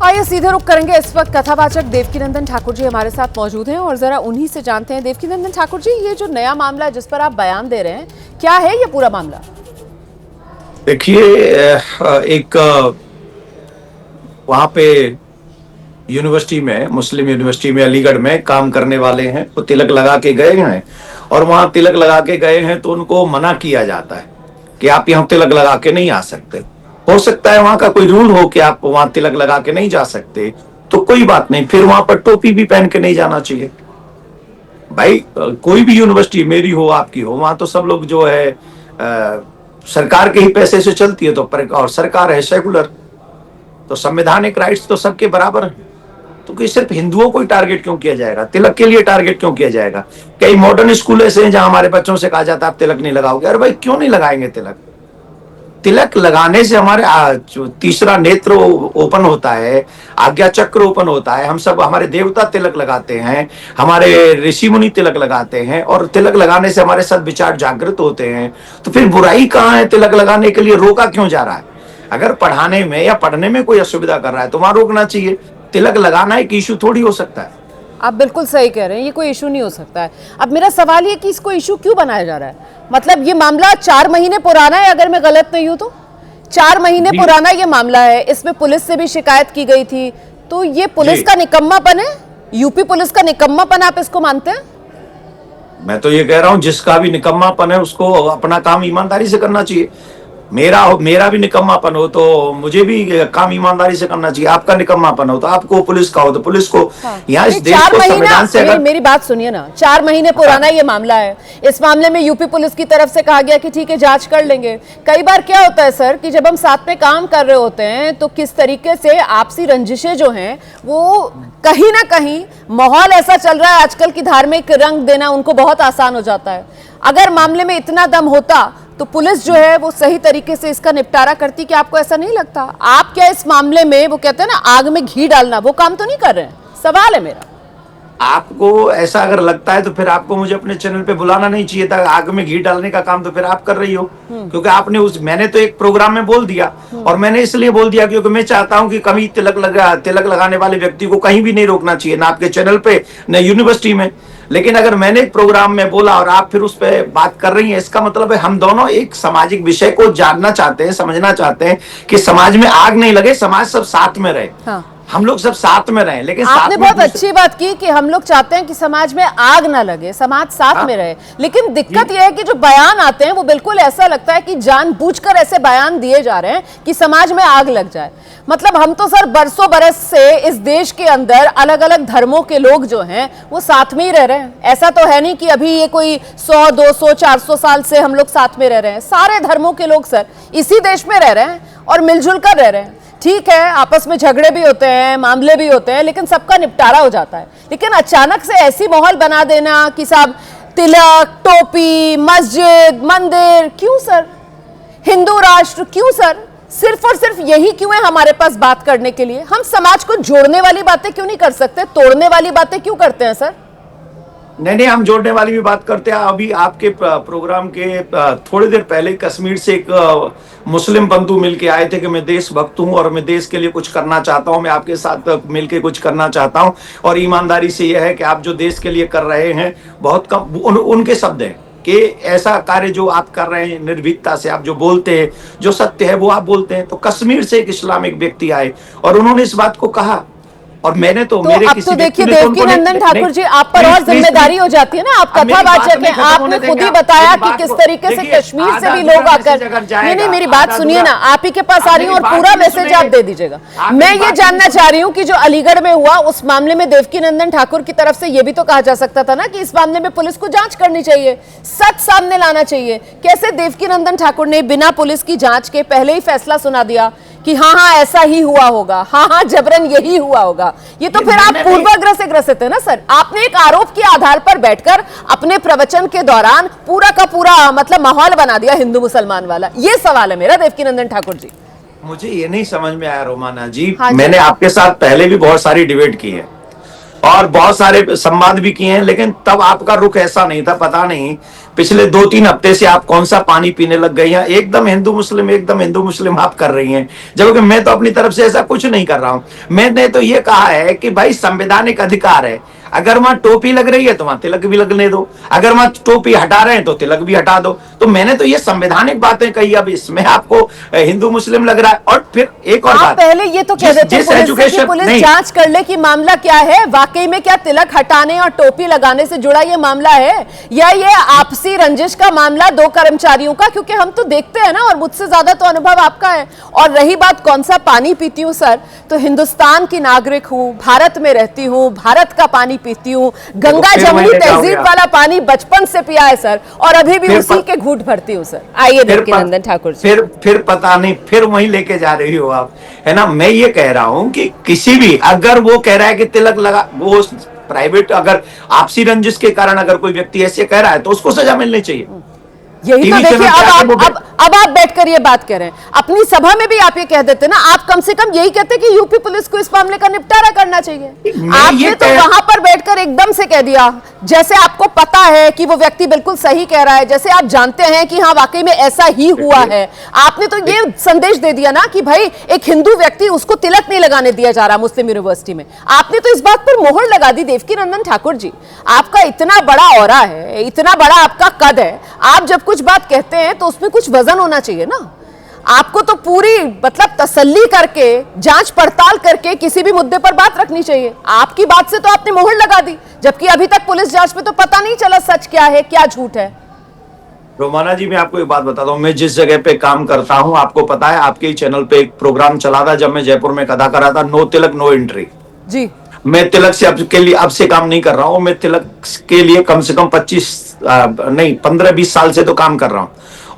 आइए सीधे रुख करेंगे। इस वक्त कथावाचक देवकीनंदन ठाकुर जी हमारे साथ मौजूद हैं और जरा उन्हीं से जानते हैं। देवकीनंदन ठाकुर जी, ये जो नया मामला है जिस पर आप बयान दे रहे हैं, क्या है ये पूरा मामला? देखिए, एक वहां पे यूनिवर्सिटी में, मुस्लिम यूनिवर्सिटी में अलीगढ़ में काम करने वाले हैं, वो तिलक लगा के गए हैं और वहां तिलक लगा के गए हैं तो उनको मना किया जाता है कि आप यहाँ तिलक लगा के नहीं आ सकते। हो सकता है वहां का कोई रूल हो कि आप वहां तिलक लगा के नहीं जा सकते, तो कोई बात नहीं, फिर वहां पर टोपी भी पहन के नहीं जाना चाहिए। भाई कोई भी यूनिवर्सिटी, मेरी हो आपकी हो, वहां तो सब लोग जो है सरकार के ही पैसे से चलती है, तो और सरकार है सेकुलर, तो संवैधानिक राइट्स तो सबके बराबर हैं। तो कि सिर्फ हिंदुओं को ही टारगेट क्यों किया जाएगा, तिलक के लिए टारगेट क्यों किया जाएगा? कई मॉडर्न स्कूल ऐसे हैं जहां हमारे बच्चों से कहा जाता है आप तिलक नहीं लगाओगे। अरे भाई क्यों नहीं लगाएंगे तिलक? तिलक लगाने से हमारे जो तीसरा नेत्र ओपन होता है, आज्ञा चक्र ओपन होता है। हम सब, हमारे देवता तिलक लगाते हैं, हमारे ऋषि मुनि तिलक लगाते हैं, और तिलक लगाने से हमारे सद्विचार जागृत होते हैं। तो फिर बुराई कहाँ है? तिलक लगाने के लिए रोका क्यों जा रहा है? अगर पढ़ाने में या पढ़ने में कोई असुविधा कर रहा है तो वहां रोकना चाहिए। तिलक लगाना एक इशू थोड़ी हो सकता है। आप बिल्कुल सही कह रहे हैं, ये कोई इशू नहीं हो सकता है। अब मेरा सवाल ये कि इसको इशू क्यों बनाया जा रहा है? मतलब ये मामला 4 महीने पुराना है, अगर मैं गलत नहीं हूं तो 4 महीने पुराना ये मामला है। इसमें पुलिस से भी शिकायत की गई थी, तो ये पुलिस का निकम्मापन है, यूपी पुलिस का निकम्मापन आप इसको मानते हैं? मैं तो ये कह रहा हूं जिसका भी निकम्मापन है उसको अपना काम ईमानदारी से करना चाहिए। मेरा भी निकम्मापन हो तो मुझे भी काम ईमानदारी से करना चाहिए। आपका निकम्मापन हो तो आपको, पुलिस का हो तो पुलिस को। यहाँ इस देश को संविधान से अगर मेरी बात सुनिए ना, 4 महीने पुराना ये मामला है। इस मामले में यूपी पुलिस की तरफ से कहा गया कि ठीक है जांच कर लेंगे। कई बार क्या होता है सर कि जब हम साथ में काम कर रहे होते हैं तो किस तरीके से आपसी रंजिशें जो हैं वो कहीं ना कहीं, माहौल ऐसा चल रहा है आजकल की धार्मिक रंग देना उनको बहुत आसान हो जाता है। अगर मामले में इतना दम होता तो पुलिस जो है वो सही तरीके से इसका निपटारा करती। कि आपको ऐसा नहीं लगता? आप क्या इस मामले में, वो कहते हैं ना आग में घी डालना, वो काम तो नहीं कर रहे हैं? सवाल है मेरा। आपको ऐसा अगर लगता है तो फिर आपको मुझे अपने चैनल पे बुलाना नहीं चाहिए था। आग में घी डालने का काम तो फिर आप कर रही हो, क्योंकि आपने मैंने तो एक प्रोग्राम में बोल दिया, और मैंने इसलिए बोल दिया क्योंकि मैं चाहता हूं कि कभी तिलक लगाने वाले व्यक्ति को कहीं भी नहीं रोकना चाहिए, ना आपके चैनल पे न यूनिवर्सिटी में। लेकिन अगर मैंने एक प्रोग्राम में बोला और आप फिर उस पर बात कर रही हैं, इसका मतलब है हम दोनों एक सामाजिक विषय को जानना चाहते हैं, समझना चाहते हैं कि समाज में आग नहीं लगे, समाज सब साथ में रहे। हाँ। हम लोग सब साथ में रहें। लेकिन आपने बहुत अच्छी बात की कि हम लोग चाहते हैं कि समाज में आग ना लगे, समाज साथ में रहे। लेकिन दिक्कत यह है कि जो बयान आते हैं वो बिल्कुल ऐसा लगता है कि जानबूझकर ऐसे बयान दिए जा रहे हैं कि समाज में आग लग जाए। मतलब हम तो सर बरसों बरस से इस देश के अंदर अलग अलग धर्मों के लोग जो हैं वो साथ में ही रह रहे हैं। ऐसा तो है नहीं कि अभी ये कोई 100, 200, 400 साल से हम लोग साथ में रह रहे हैं। सारे धर्मों के लोग सर इसी देश में रह रहे हैं और मिलजुल कर रह रहे हैं। ठीक है, आपस में झगड़े भी होते हैं, मामले भी होते हैं, लेकिन सबका निपटारा हो जाता है। लेकिन अचानक से ऐसी माहौल बना देना कि साहब तिलक, टोपी, मस्जिद, मंदिर, क्यों सर? हिंदू राष्ट्र, क्यों सर? सिर्फ और सिर्फ यही क्यों है हमारे पास बात करने के लिए? हम समाज को जोड़ने वाली बातें क्यों नहीं कर सकते? तोड़ने वाली बातें क्यों करते हैं सर? नहीं, हम जोड़ने वाली भी बात करते हैं। अभी आपके प्रोग्राम के थोड़ी देर पहले कश्मीर से एक मुस्लिम बंधु मिलके आए थे कि मैं देशभक्त हूं और मैं देश के लिए कुछ करना चाहता हूं, मैं आपके साथ मिलके कुछ करना चाहता हूं, और ईमानदारी से यह है कि आप जो देश के लिए कर रहे हैं बहुत कम, उनके शब्द हैं कि ऐसा कार्य जो आप कर रहे हैं निर्भीकता से, आप जो बोलते हैं, जो सत्य है वो आप बोलते हैं। तो कश्मीर से एक इस्लामिक व्यक्ति आए और उन्होंने इस बात को कहा, और मैंने तो मेरे अब किसी तो देखिए देवकीनंदन ठाकुर जी, आप पर और जिम्मेदारी हो जाती है ना, आप कथावाचक हैं। आपने खुद ही बताया कि किस तरीके से कश्मीर से भी लोग आकर, नहीं, मेरी बात सुनिए ना, आप ही के पास आ रही हूँ और पूरा मैसेज आप दे दीजिएगा। मैं ये जानना चाह रही हूँ कि जो अलीगढ़ में हुआ उस मामले में देवकीनंदन ठाकुर की तरफ से ये भी तो कहा जा सकता था ना कि इस मामले में पुलिस को जांच करनी चाहिए, सच सामने लाना चाहिए। कैसे देवकीनंदन ठाकुर ने बिना पुलिस की जांच के पहले ही फैसला सुना दिया कि हाँ ऐसा ही हुआ होगा, हाँ जबरन यही हुआ होगा? ये तो फिर आप पूर्वाग्रह से ग्रसित है ना सर। आपने एक आरोप के आधार पर बैठकर अपने प्रवचन के दौरान पूरा का पूरा मतलब माहौल बना दिया हिंदू मुसलमान वाला। ये सवाल है मेरा देवकीनंदन ठाकुर जी। मुझे ये नहीं समझ में आया रोमाना जी, मैंने आपके साथ पहले भी बहुत सारी डिबेट की है और बहुत सारे संवाद भी किए हैं, लेकिन तब आपका रुख ऐसा नहीं था। पता नहीं पिछले 2-3 हफ्ते से आप कौन सा पानी पीने लग गई हैं, एकदम हिंदू मुस्लिम एकदम हिंदू मुस्लिम आप कर रही हैं, जबकि मैं तो अपनी तरफ से ऐसा कुछ नहीं कर रहा हूं। मैंने तो ये कहा है कि भाई संवैधानिक अधिकार है, अगर वहां टोपी लग रही है तो वहां तिलक भी लगने दो, अगर वहां टोपी हटा रहे हैं तो तिलक भी हटा दो। तो मैंने तो ये संवैधानिक बातें कही, अब इसमें आपको हिंदू मुस्लिम लग रहा है। और फिर एक और बात, पहले ये तो कह देते पुलिस से कि पुलिस जांच कर ले कि मामला क्या है, वाकई में क्या तिलक हटाने और टोपी लगाने से जुड़ा ये मामला है, या ये आपसी रंजिश का मामला दो कर्मचारियों का, क्योंकि हम तो देखते हैं ना, और मुझसे ज्यादा तो अनुभव आपका है। और रही बात कौन सा पानी पीती हूँ सर, तो हिंदुस्तान की नागरिक हूँ, भारत में रहती हूँ, भारत का पानी पीती हूँ, गंगा जमुनी तहजीब वाला पानी बचपन से पिया है सर, और अभी भी उसी के घूंट भरती हूँ सर। आइए देखिए नंदन ठाकुर जी। फिर पता नहीं फिर वहीं लेके जा रही हो आप, है ना। मैं ये कह रहा हूं कि किसी भी, अगर वो कह रहा है कि तिलक लगा, वो प्राइवेट, अगर आपसी रंजिश के कारण अगर कोई व्यक्ति ऐसे कह रहा है तो उसको सजा मिलनी चाहिए। यही तो देखिए, अब आप बैठकर ये बात कह रहे हैं, अपनी सभा में भी आप ये कह देते ना, आप कम से कम यही कहते कि यूपी पुलिस को इस मामले का निपटारा करना चाहिए। आपने तो वहां पर बैठकर एकदम से कह दिया, जैसे आपको पता है कि वो व्यक्ति बिल्कुल सही कह रहा है, जैसे आप जानते हैं कि हाँ वाकई में ऐसा ही हुआ है। आपने तो ये संदेश दे दिया ना कि भाई एक हिंदू व्यक्ति, उसको तिलक नहीं लगाने दिया जा रहा मुस्लिम यूनिवर्सिटी में। आपने तो इस बात पर मोहर लगा दी। देवकीनंदन ठाकुर जी, आपका इतना बड़ा औरा है, इतना बड़ा आपका कद है, आप जब कुछ बात कहते हैं तो उसमें कुछ वजन होना चाहिए ना। आपको तो पूरी मतलब तसल्ली करके, जांच पड़ताल करके किसी भी मुद्दे पर बात रखनी चाहिए। आपकी बात से तो आपने मोहर लगा दी, जबकि अभी तक पुलिस जांच में तो पता नहीं चला सच क्या है क्या झूठ है। रोमाना जी, मैं आपको एक बात बताता हूँ, मैं जिस जगह पे काम करता हूँ, आपको पता है, आपके ही चैनल पे एक प्रोग्राम चला था जब मैं जयपुर में अदा कर रहा था, नो तिलक नो एंट्री जी। मैं तिलक से अब से काम नहीं कर रहा हूं। मैं तिलक के लिए कम से कम 15-20 साल से तो काम कर रहा हूं,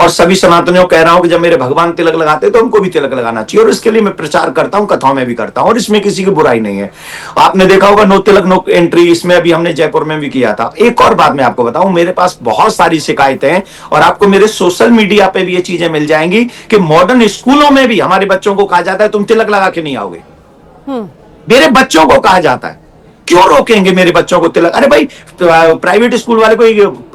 और सभी सनातनियों कह रहा हूं कि जब मेरे भगवान तिलक लगाते तो उनको भी तिलक लगाना चाहिए, और इसके लिए मैं प्रचार करता हूं, कथाओं में भी करता हूं, और इसमें किसी की बुराई नहीं है। आपने देखा होगा नो तिलक नो एंट्री, इसमें अभी हमने जयपुर में भी किया था। एक और बात मैं आपको बताऊं, मेरे पास बहुत सारी शिकायतें हैं, और आपको मेरे सोशल मीडिया पे भी ये चीजें मिल जाएंगी कि मॉडर्न स्कूलों में भी हमारे बच्चों को कहा जाता है तुम तिलक लगा के नहीं आओगे। मेरे बच्चों को कहा जाता है, क्यों रोकेंगे मेरे बच्चों को तिलक? अरे भाई, प्राइवेट स्कूल वाले को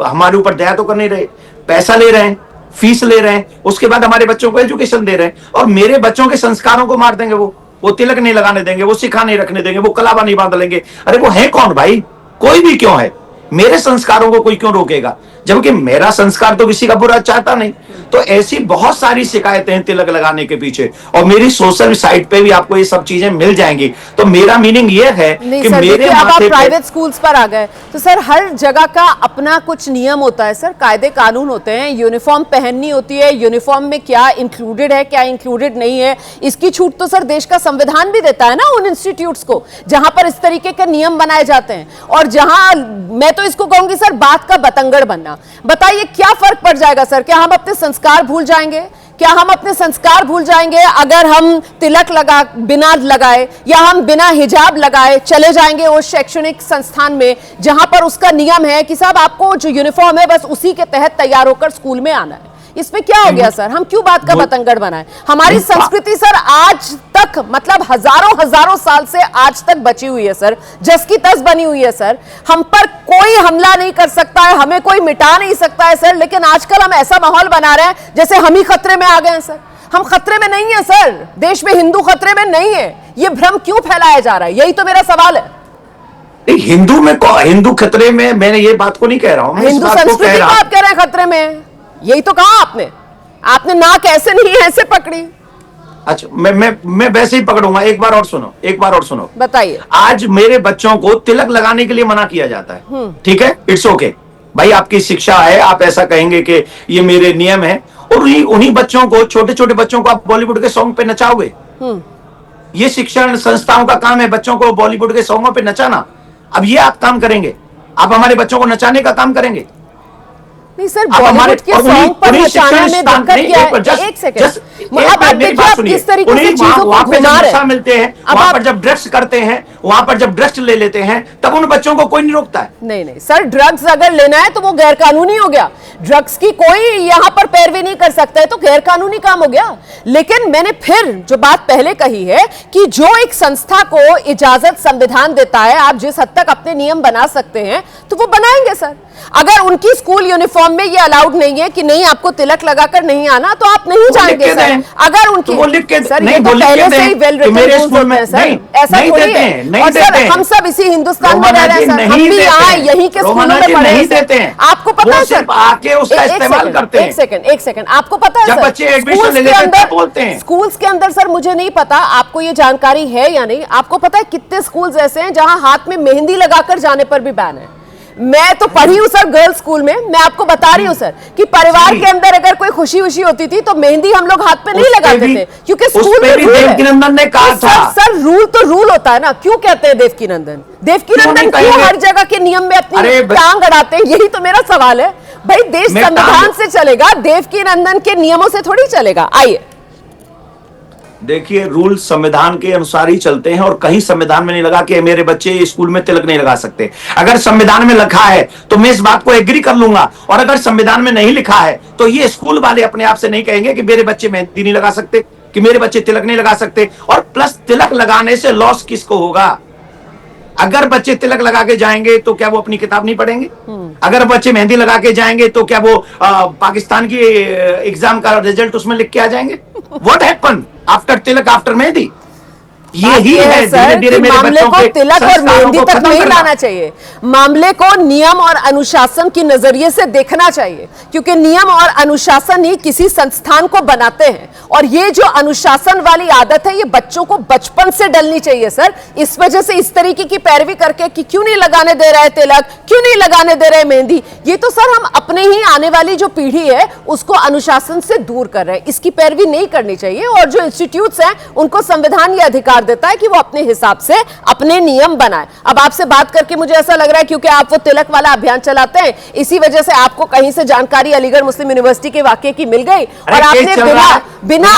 हमारे ऊपर दया तो कर नहीं रहे, पैसा ले रहे हैं, फीस ले रहे हैं, उसके बाद हमारे बच्चों को एजुकेशन दे रहे हैं, और मेरे बच्चों के संस्कारों को मार देंगे। वो तिलक नहीं लगाने देंगे, वो सिखा नहीं रखने देंगे, वो कलावा नहीं बांध लेंगे। अरे वो है कौन भाई? कोई भी क्यों है? मेरे संस्कारों को कोई क्यों रोकेगा? जबकि मेरा संस्कार तो किसी का बुरा चाहता नहीं। तो ऐसी बहुत सारी शिकायतें हैं तिलक लगाने के पीछे, और मेरी सोशल साइट पे भी आपको ये सब चीजें मिल जाएंगी। तो मेरा मीनिंग ये है कि मेरे अब आप प्राइवेट स्कूल्स पर आ गए, तो सर हर जगह का अपना कुछ नियम होता है सर, कायदे कानून होते हैं, यूनिफॉर्म पहननी होती है, यूनिफॉर्म में क्या इंक्लूडेड है क्या इंक्लूडेड नहीं है, इसकी छूट तो सर देश का संविधान भी देता है ना उन इंस्टीट्यूट्स को जहां पर इस तरीके के नियम बनाए जाते हैं। और जहां मैं तो इसको कहूंगी सर बात का बतंगड़ बनना। बताइए क्या फर्क पड़ जाएगा सर? क्या हम अपने संस्कार भूल जाएंगे? क्या हम अपने संस्कार भूल जाएंगे अगर हम तिलक बिना लगाए, या हम बिना हिजाब लगाए चले जाएंगे उस शैक्षणिक संस्थान में जहां पर उसका नियम है कि साहब आपको जो यूनिफॉर्म है बस उसी के तहत तैयार होकर स्कूल में आना है? इसमें क्या हो गया सर? हम क्यों बात का बतंगड़ बनाए? हमारी संस्कृति सर आज तक मतलब हजारों साल से आज तक बची हुई है सर, जस की तस बनी हुई है सर। हम पर कोई हमला नहीं कर सकता है, हमें कोई मिटा नहीं सकता है सर, लेकिन आजकल हम ऐसा माहौल बना रहे हैं जैसे हम ही खतरे में आ गए हैं सर। हम खतरे में नहीं है सर, देश में हिंदू खतरे में नहीं है। ये भ्रम क्यों फैलाया जा रहा है? यही तो मेरा सवाल है। हिंदू खतरे में, मैंने ये बात को नहीं कह रहा हूं, हिंदू संस्कृति को आप कह रहे हैं खतरे में, यही तो कहा आपने नाक ऐसे नहीं ऐसे पकड़ी। अच्छा, मैं वैसे ही पकड़ूंगा। एक बार और सुनो, बताइए। आज मेरे बच्चों को तिलक लगाने के लिए मना किया जाता है, ठीक है, इट्स ओके भाई, आपकी शिक्षा है, आप ऐसा कहेंगे कि ये मेरे नियम है, और उन्हीं बच्चों को, छोटे छोटे बच्चों को आप बॉलीवुड के सॉन्ग पे नचाओगे? ये शिक्षण संस्थाओं का काम है बच्चों को बॉलीवुड के सॉन्गों पे नचाना। अब ये आप काम करेंगे? आप हमारे बच्चों को नचाने का काम करेंगे? नहीं सर, आप हमारे बॉलीवुड के सॉन्ग पर नचाने में दिक्कत क्या है? एक सेकंड, अब आप देखिए आप किस तरीके से चीजों को घुमा रहे हैं। मिलते हैं वहां पर जब ड्रग्स करते हैं, वहां पर जब ड्रग्स ले लेते हैं, तब उन बच्चों को कोई नहीं रोकता है। नहीं सर, ड्रग्स अगर लेना है तो वो गैर कानूनी हो गया। ड्रग्स की कोई यहां पर पैरवी नहीं कर सकता है तो गैर कानूनी काम हो गया। लेकिन मैंने फिर जो बात पहले कही है कि जो एक संस्था को इजाजत संविधान देता है, आप जिस हद तक अपने नियम बना सकते हैं तो वो बनाएंगे सर। अगर उनकी स्कूल यूनिफॉर्म में ये अलाउड नहीं है कि नहीं आपको तिलक लगाकर नहीं आना, तो आप नहीं जाएंगे सर। अगर उनकी सर ये तो पहले से ही वेल रिटन रूल्स होते हैं सर, ऐसा थोड़ी है। और सर हम सब इसी हिंदुस्तान में रह रहे हैं सर, हम भी यहाँ यहीं के स्कूलों में पढ़े हैं। आपको पता है सर, आके उसका इस्तेमाल करते हैं। एक सेकंड, आपको पता है जब बच्चे एडमिशन ले लेते हैं बोलते हैं स्कूल्स के अंदर, सर मुझे नहीं पता आपको ये जानकारी है या नहीं, आपको पता है कितने स्कूल्स ऐसे हैं जहां हाथ में मेहंदी लगाकर जाने पर भी बैन है। मैं तो पढ़ी हूं सर गर्ल्स स्कूल में, मैं आपको बता रही हूं सर कि परिवार के अंदर अगर कोई खुशी होती थी तो मेहंदी हम लोग हाथ पे नहीं लगाते थे, क्योंकि स्कूल में रूल है। देवकीनंदन ने कहा था सर रूल तो रूल होता है ना, क्यों कहते हैं देवकीनंदन? देवकीनंदन क्यों हर जगह के नियम में अपनी टांग अड़ाते हैं? यही तो मेरा सवाल है भाई। देश संविधान से चलेगा, देवकीनंदन के नियमों से थोड़ी चलेगा। आइए देखिए, रूल संविधान के अनुसार ही चलते हैं और कहीं संविधान में नहीं लगा कि मेरे बच्चे स्कूल में तिलक नहीं लगा सकते। अगर संविधान में लिखा है तो मैं इस बात को एग्री कर लूंगा, और अगर संविधान में नहीं लिखा है तो ये स्कूल वाले अपने आप से नहीं कहेंगे कि मेरे बच्चे मेहंदी नहीं लगा सकते, कि मेरे बच्चे तिलक नहीं लगा सकते। और प्लस तिलक लगाने से लॉस किसको होगा? अगर बच्चे तिलक लगा के जाएंगे तो क्या वो अपनी किताब नहीं पढ़ेंगे? अगर बच्चे मेहंदी लगा के जाएंगे तो क्या वो पाकिस्तान की एग्जाम का रिजल्ट उसमें लिख के आ जाएंगे? What happen after Tilak after mehndi? यही है सर कि मामले को तिलक और मेहंदी तक नहीं लाना चाहिए, मामले को नियम और अनुशासन के नजरिए से देखना चाहिए, क्योंकि नियम और अनुशासन ही किसी संस्थान को बनाते हैं। और ये जो अनुशासन वाली आदत है ये बच्चों को बचपन से डलनी चाहिए सर। इस वजह से इस तरीके की पैरवी करके कि क्यों नहीं लगाने दे रहे तिलक, क्यों नहीं लगाने दे रहे मेहंदी, ये तो सर हम अपने ही आने वाली जो पीढ़ी है उसको अनुशासन से दूर कर रहे हैं। इसकी पैरवी नहीं करनी चाहिए। और जो इंस्टीट्यूट्स हैं उनको संविधान ये अधिकार देता है कि वो अपने हिसाब से अपने नियम बनाए। अब आपसे बात करके मुझे ऐसा लग रहा है क्योंकि आप वो तिलक वाला अभियान चलाते हैं, इसी वजह से आपको कहीं से जानकारी अलीगढ़ मुस्लिम यूनिवर्सिटी के वाकये की मिल गई और आपने बिना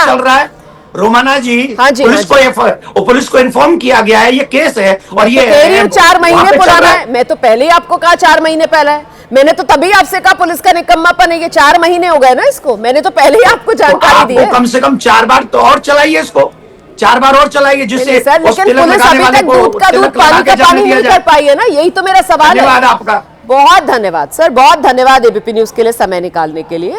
चल रहा है। रोमाना जी, हाँ जी, पुलिस को इन्फॉर्म किया गया है, ये केस है और ये 4 महीने पुराना है। मैं तो पहले ही आपको कहा 4 महीने पहले है, मैंने तो तभी आपसे कहा पुलिस का निकम्मापन है। ये 4 महीने हो गए ना इसको, मैंने तो पहले ही आपको जानकारी दी है। कम से कम 4 बार तो और चलाइए इसको, 4 बार और चलाइए, जिससे सर लेकिन पुलिस अभी तक दूध का दूध पानी का पानी नहीं कर पाई है ना, यही तो मेरा सवाल है। धन्यवाद आपका, बहुत धन्यवाद सर, बहुत धन्यवाद एबीपी न्यूज के लिए समय निकालने के लिए।